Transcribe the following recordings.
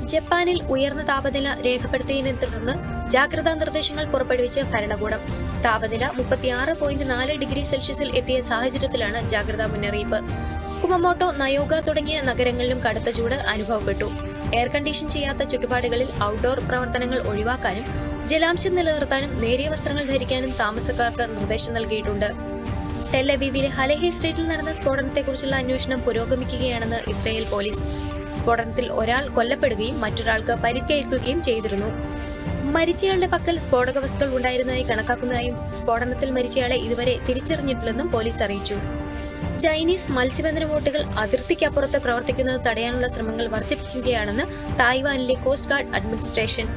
ജപ്പാനിൽ ഉയർന്ന താപനില രേഖപ്പെടുത്തിയതിനെ തുടർന്ന് ജാഗ്രതാ നിർദ്ദേശങ്ങൾ പുറപ്പെടുവിച്ച് ഭരണകൂടം. താപനില 36.4 ഡിഗ്രി സെൽഷ്യസിൽ എത്തിയ സാഹചര്യത്തിലാണ് ജാഗ്രതാ മുന്നറിയിപ്പ്. കുമമോട്ടോ, നയോഗ തുടങ്ങിയ നഗരങ്ങളിലും കടുത്ത ചൂട് അനുഭവപ്പെട്ടു. എയർ കണ്ടീഷൻ ചെയ്യാത്ത ചുറ്റുപാടുകളിൽ ഔട്ട്ഡോർ പ്രവർത്തനങ്ങൾ ഒഴിവാക്കാനും ജലാംശം നിലനിർത്താനും നേരിയ വസ്ത്രങ്ങൾ ധരിക്കാനും താമസക്കാർക്ക് നിർദ്ദേശം നൽകിയിട്ടുണ്ട്. ടെൽ-അവീവിലെ ഹലഹെ സ്ട്രീറ്റിൽ നടന്ന സ്ഫോടനത്തെക്കുറിച്ചുള്ള അന്വേഷണം പുരോഗമിക്കുകയാണെന്ന് ഇസ്രായേൽ പോലീസ്. സ്ഫോടനത്തിൽ ഒരാൾ കൊല്ലപ്പെടുകയും മറ്റൊരാൾക്ക് പരിക്കേൽക്കുകയും ചെയ്തിരുന്നു. മരിച്ചയാളുടെ പക്കൽ സ്ഫോടക വസ്തുക്കൾ ഉണ്ടായിരുന്നതായി കണക്കാക്കുന്നതായും സ്ഫോടനത്തിൽ മരിച്ചയാളെ ഇതുവരെ തിരിച്ചറിഞ്ഞിട്ടില്ലെന്നും പോലീസ് അറിയിച്ചു. ചൈനീസ് മത്സ്യബന്ധന ബോട്ടുകൾ അതിർത്തിക്കപ്പുറത്ത് പ്രവർത്തിക്കുന്നത് തടയാനുള്ള ശ്രമങ്ങൾ വർദ്ധിപ്പിക്കുകയാണെന്ന് തായ്വാനിലെ കോസ്റ്റ് ഗാർഡ് അഡ്മിനിസ്ട്രേഷൻ.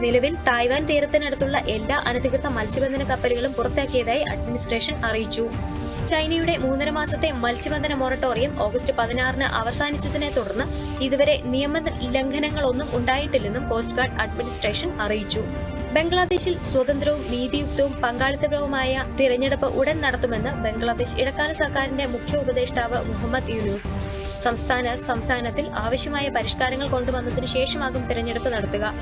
നിലവിൽ തായ്വാൻ തീരത്തിനടുത്തുള്ള എല്ലാ അനധികൃത മത്സ്യബന്ധന കപ്പലുകളും പുറത്താക്കിയതായി അഡ്മിനിസ്ട്രേഷൻ അറിയിച്ചു. ചൈനയുടെ 3.5 മാസത്തെ മത്സ്യബന്ധന മൊറട്ടോറിയം ഓഗസ്റ്റ് 16 അവസാനിച്ചതിനെ തുടർന്ന് ഇതുവരെ നിയമ ലംഘനങ്ങളൊന്നും ഉണ്ടായിട്ടില്ലെന്നും കോസ്റ്റ് ഗാർഡ് അഡ്മിനിസ്ട്രേഷൻ അറിയിച്ചു. ബംഗ്ലാദേശിൽ സ്വതന്ത്രവും നീതിയുക്തവും പങ്കാളിത്തപരവുമായ തിരഞ്ഞെടുപ്പ് ഉടൻ നടത്തുമെന്ന് ബംഗ്ലാദേശ് ഇടക്കാല സർക്കാരിന്റെ മുഖ്യ ഉപദേഷ്ടാവ് മുഹമ്മദ് യൂനുസ്. സംസ്ഥാനത്തിൽ ആവശ്യമായ പരിഷ്കാരങ്ങൾ കൊണ്ടുവന്നതിനു ശേഷമാകും തിരഞ്ഞെടുപ്പ് നടത്തുക.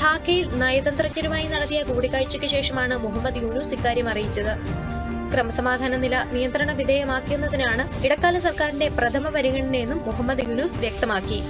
ധാക്കയിൽ നയതന്ത്രജ്ഞരുമായി നടത്തിയ കൂടിക്കാഴ്ചയ്ക്ക് ശേഷമാണ് മുഹമ്മദ് യൂനുസ് ഇക്കാര്യം അറിയിച്ചത്. ക്രമസമാധാന നില നിയന്ത്രണ വിധേയമാക്കുന്നതിനാണ് ഇടക്കാല സർക്കാരിന്റെ പ്രഥമ പരിഗണനയെന്നും മുഹമ്മദ് യൂനുസ് വ്യക്തമാക്കി.